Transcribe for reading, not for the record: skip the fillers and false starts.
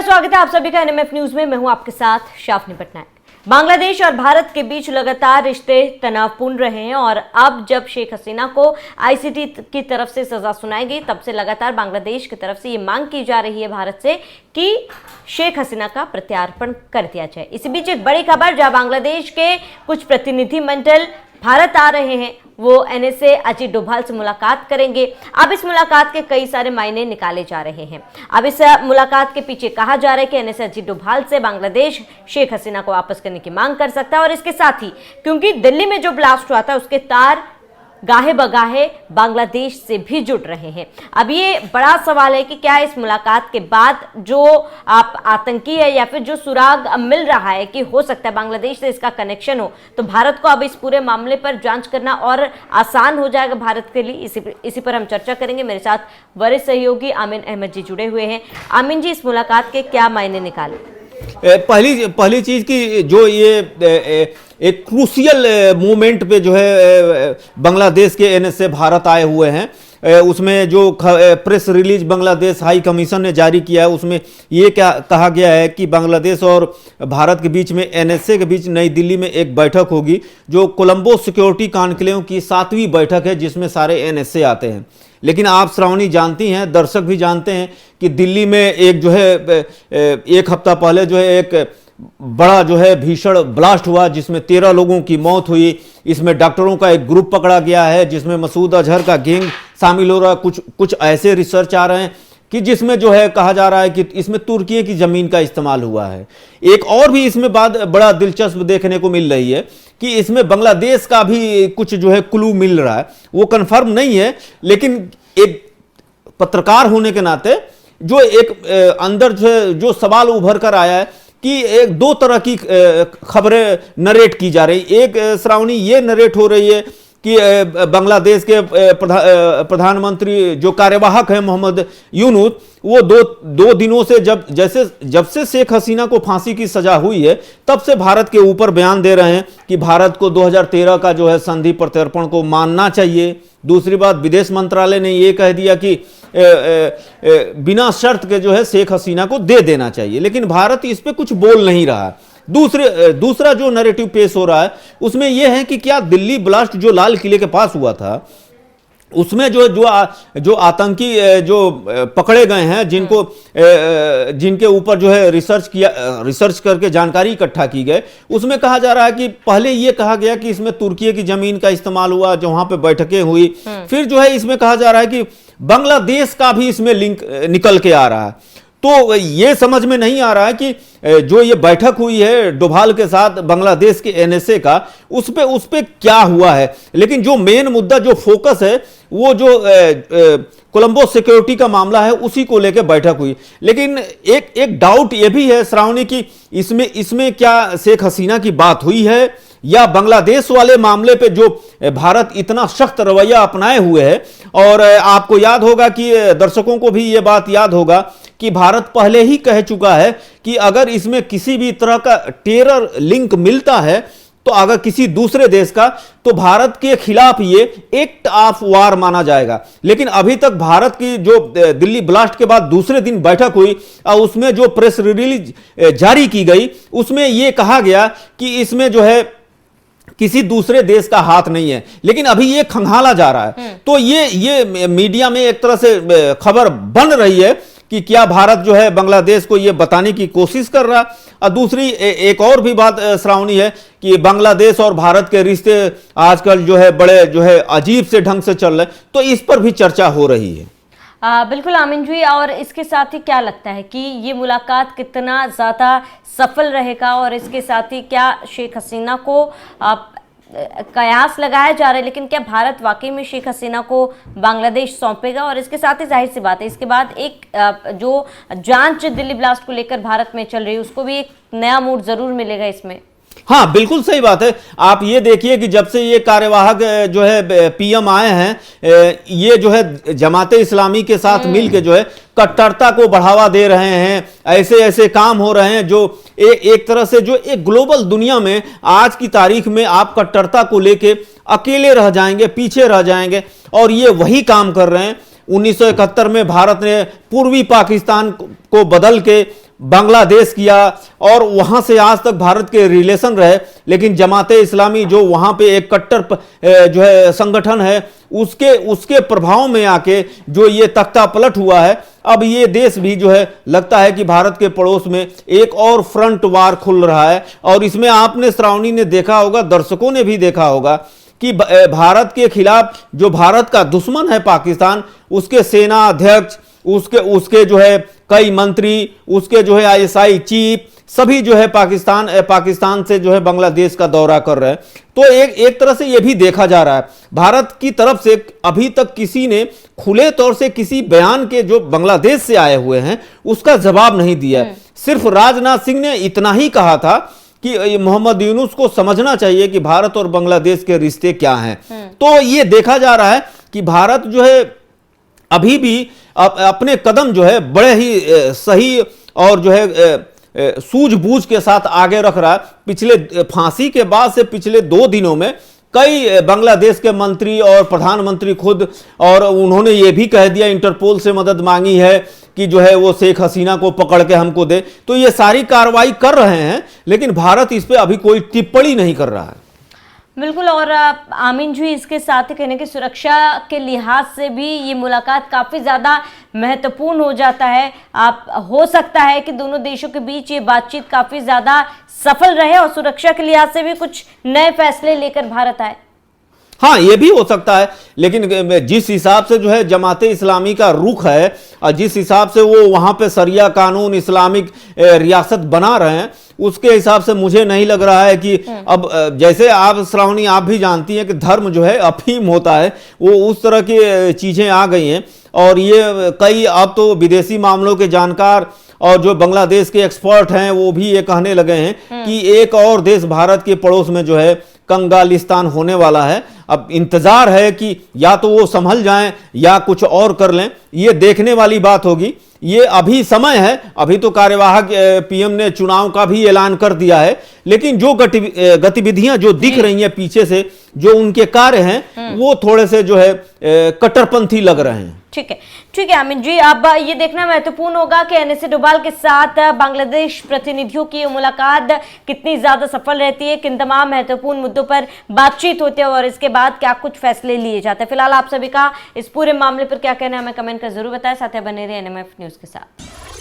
नमस्कार, स्वागत है आप सभी का एनएमएफ न्यूज में। मैं हूं आपके साथ शाफनी पटनायक। बांग्लादेश और भारत के बीच लगातार रिश्ते तनावपूर्ण रहे हैं और अब जब शेख हसीना को आईसीटी की तरफ से सजा सुनाई गई, तब से लगातार बांग्लादेश की तरफ से ये मांग की जा रही है भारत से कि शेख हसीना का प्रत्यार्पण कर दिया जाए। इसी बीच एक बड़ी खबर, जहां बांग्लादेश के कुछ प्रतिनिधिमंडल भारत आ रहे हैं, वो एनएसए अजीत डोभाल से मुलाकात करेंगे। अब इस मुलाकात के कई सारे मायने निकाले जा रहे हैं। अब इस मुलाकात के पीछे कहा जा रहा है कि एनएसए अजीत डोभाल से बांग्लादेश शेख हसीना को वापस करने की मांग कर सकता है और इसके साथ ही क्योंकि दिल्ली में जो ब्लास्ट हुआ था उसके तार गाहे बगाहे बांग्लादेश से भी जुड़ रहे हैं। अब ये बड़ा सवाल है कि क्या इस मुलाकात के बाद जो आप आतंकी है या फिर जो सुराग मिल रहा है कि हो सकता है बांग्लादेश से इसका कनेक्शन हो, तो भारत को अब इस पूरे मामले पर जांच करना और आसान हो जाएगा भारत के लिए। इसी पर हम चर्चा करेंगे। मेरे साथ वरिष्ठ सहयोगी आमिन अहमद जी जुड़े हुए हैं। आमिन जी, इस मुलाकात के क्या मायने निकाले? पहली चीज की जो ये एक क्रूशियल मोमेंट पे जो है बांग्लादेश के एनएसए भारत आए हुए हैं, उसमें जो press release Bangladesh high commission ने जारी किया है उसमें ये क्या कहा गया है कि बांग्लादेश और भारत के बीच में एनएसए के बीच नई दिल्ली में एक बैठक होगी, जो कोलंबो सिक्योरिटी कॉन्क्लेव की 7वीं बैठक है, जिसमें सारे एनएसए आते हैं। लेकिन आप श्रावणी जानती हैं, दर्शक भी जानते हैं कि दिल्ली में एक जो है एक हफ्ता पहले जो है एक बड़ा जो है भीषण ब्लास्ट हुआ, जिसमें 13 लोगों की मौत हुई। इसमें डॉक्टरों का एक ग्रुप पकड़ा गया है, जिसमें मसूद अजहर का गैंग शामिल हो रहा है। कुछ ऐसे रिसर्च आ रहे हैं कि जिसमें जो है कहा जा रहा है कि इसमें तुर्की की जमीन का इस्तेमाल हुआ है। एक और भी इसमें बात बड़ा दिलचस्प देखने को मिल रही है कि इसमें बांग्लादेश का भी कुछ जो है क्लू मिल रहा है। वो कंफर्म नहीं है, लेकिन एक पत्रकार होने के नाते जो एक अंदर जो सवाल उभर कर आया है कि एक दो तरह की खबरें नरेट की जा रही। एक श्रावणी ये नरेट हो रही है कि बांग्लादेश के प्रधानमंत्री जो कार्यवाहक है मोहम्मद यूनुस, वो दो दिनों से जब से शेख हसीना को फांसी की सजा हुई है, तब से भारत के ऊपर बयान दे रहे हैं कि भारत को 2013 का जो है संधि प्रत्यर्पण को मानना चाहिए। दूसरी बात, विदेश मंत्रालय ने ये कह दिया कि बिना शर्त के जो है शेख हसीना को दे देना चाहिए, लेकिन भारत इस पे कुछ बोल नहीं रहा है। दूसरा जो नैरेटिव पेश हो रहा है उसमें यह है कि क्या दिल्ली ब्लास्ट जो लाल किले के पास हुआ था, उसमें जो आतंकी जो पकड़े गए हैं, जिनके ऊपर जो है रिसर्च करके जानकारी इकट्ठा की गई, उसमें कहा जा रहा है कि पहले ये कहा गया कि इसमें तुर्की की जमीन का इस्तेमाल हुआ, जो वहां पे बैठकें हुई। फिर जो है इसमें कहा जा रहा है कि बांग्लादेश का भी इसमें लिंक निकल के आ रहा है। तो ये समझ में नहीं आ रहा है कि जो ये बैठक हुई है डोभाल के साथ बांग्लादेश के एनएसए का, उस पे क्या हुआ है। लेकिन जो मेन मुद्दा, जो फोकस है, वो जो कोलंबो सिक्योरिटी का मामला है, उसी को लेकर बैठक हुई। लेकिन एक डाउट ये भी है श्रावणी की, इसमें क्या शेख हसीना की बात हुई है या बांग्लादेश वाले मामले पे जो भारत इतना सख्त रवैया अपनाए हुए है। और आपको याद होगा कि दर्शकों को भी ये बात याद होगा कि भारत पहले ही कह चुका है कि अगर इसमें किसी भी तरह का टेरर लिंक मिलता है, तो अगर किसी दूसरे देश का, तो भारत के खिलाफ ये एक्ट ऑफ वार माना जाएगा। लेकिन अभी तक भारत की जो दिल्ली ब्लास्ट के बाद दूसरे दिन बैठक हुई, उसमें जो प्रेस रिलीज जारी की गई, उसमें यह कहा गया कि इसमें जो है किसी दूसरे देश का हाथ नहीं है। लेकिन अभी ये खंगाला जा रहा है। तो ये मीडिया में एक तरह से खबर बन रही है कि क्या भारत जो है बांग्लादेश को ये बताने की कोशिश कर रहा है। और दूसरी एक और भी बात श्रावणी है कि बांग्लादेश और भारत के रिश्ते आजकल जो है बड़े जो है अजीब से ढंग से चल रहे, तो इस पर भी चर्चा हो रही है। बिल्कुल आमिन जी, और इसके साथ ही क्या लगता है कि ये मुलाकात कितना ज़्यादा सफल रहेगा, और इसके साथ ही क्या शेख हसीना को कयास लगाया जा रहा है, लेकिन क्या भारत वाकई में शेख हसीना को बांग्लादेश सौंपेगा? और इसके साथ ही जाहिर सी बात है, इसके बाद एक जो जांच दिल्ली ब्लास्ट को लेकर भारत में चल रही है, उसको भी एक नया मूड जरूर मिलेगा इसमें। हाँ, बिल्कुल सही बात है। आप ये देखिए कि जब से ये कार्यवाहक जो है पीएम आए हैं, ये जो है जमाते इस्लामी के साथ मिलकर जो है कट्टरता को बढ़ावा दे रहे हैं। ऐसे काम हो रहे हैं जो एक तरह से जो एक ग्लोबल दुनिया में आज की तारीख में आप कट्टरता को लेके अकेले रह जाएंगे, पीछे रह जाएंगे, और ये वही काम कर रहे हैं। 1971 में भारत ने पूर्वी पाकिस्तान को बदल के बांग्लादेश किया और वहां से आज तक भारत के रिलेशन रहे, लेकिन जमाते इस्लामी जो वहां पे एक कट्टर जो है संगठन है, उसके प्रभाव में आके जो ये तख्ता पलट हुआ है, अब ये देश भी जो है लगता है कि भारत के पड़ोस में एक और फ्रंट वार खुल रहा है। और इसमें आपने, श्रावणी ने देखा होगा, दर्शकों ने भी देखा होगा कि भारत के खिलाफ जो भारत का दुश्मन है पाकिस्तान, उसके सेना अध्यक्ष, उसके जो है कई मंत्री, उसके जो है आईएसआई चीफ, सभी जो है पाकिस्तान से जो है बांग्लादेश का दौरा कर रहे हैं। तो एक तरह से यह भी देखा जा रहा है, भारत की तरफ से अभी तक किसी ने खुले तौर से किसी बयान के जो बांग्लादेश से आए हुए हैं उसका जवाब नहीं दिया। सिर्फ राजनाथ सिंह ने इतना ही कहा था कि मोहम्मद यूनुस को समझना चाहिए कि भारत और बांग्लादेश के रिश्ते क्या हैं। तो ये देखा जा रहा है कि भारत जो है अभी भी अपने कदम जो है बड़े ही सही और जो है सूझबूझ के साथ आगे रख रहा है। पिछले फांसी के बाद से पिछले 2 दिनों में कई बांग्लादेश के मंत्री और प्रधानमंत्री खुद, और उन्होंने ये भी कह दिया, इंटरपोल से मदद मांगी है कि जो है वो शेख हसीना को पकड़ के हमको दे। तो ये सारी कार्रवाई कर रहे हैं, लेकिन भारत इस पे अभी कोई टिप्पणी नहीं कर रहा है। बिल्कुल। और आमीन जी, इसके साथ ही कहने की सुरक्षा के लिहाज से भी ये मुलाकात काफ़ी ज़्यादा महत्वपूर्ण हो जाता है। हो सकता है कि दोनों देशों के बीच ये बातचीत काफ़ी ज़्यादा सफल रहे और सुरक्षा के लिहाज से भी कुछ नए फैसले लेकर भारत आए। हाँ, ये भी हो सकता है, लेकिन जिस हिसाब से जो है जमाते इस्लामी का रुख है और जिस हिसाब से वो वहाँ पे शरिया कानून, इस्लामिक रियासत बना रहे हैं, उसके हिसाब से मुझे नहीं लग रहा है कि अब जैसे आप श्रावणी आप भी जानती हैं कि धर्म जो है अफीम होता है, वो उस तरह की चीज़ें आ गई हैं। और ये कई अब तो विदेशी मामलों के जानकार और जो बांग्लादेश के एक्सपर्ट हैं वो भी ये कहने लगे हैं कि एक और देश भारत के पड़ोस में जो है कंगालिस्तान होने वाला है। अब इंतजार है कि या तो वो संभल जाएं या कुछ और कर लें, ये देखने वाली बात होगी। ये अभी समय है, अभी तो कार्यवाहक पीएम ने चुनाव का भी ऐलान कर दिया है, लेकिन जो गतिविधियां जो दिख रही हैं पीछे से, जो उनके कार्य हैं, वो थोड़े से जो है कट्टरपंथी लग रहे हैं। ठीक है आमीन जी, अब ये देखना महत्वपूर्ण होगा कि एनएसए डोभाल के साथ बांग्लादेश प्रतिनिधियों की मुलाकात कितनी ज्यादा सफल रहती है, किन तमाम महत्वपूर्ण मुद्दों पर बातचीत होती है और इसके बाद क्या कुछ फैसले लिए जाते हैं। फिलहाल आप सभी का इस पूरे मामले पर क्या कहना है हमें कमेंट कर जरूर बताएं। साथ ही बने रहिए एनएमएफ न्यूज के साथ।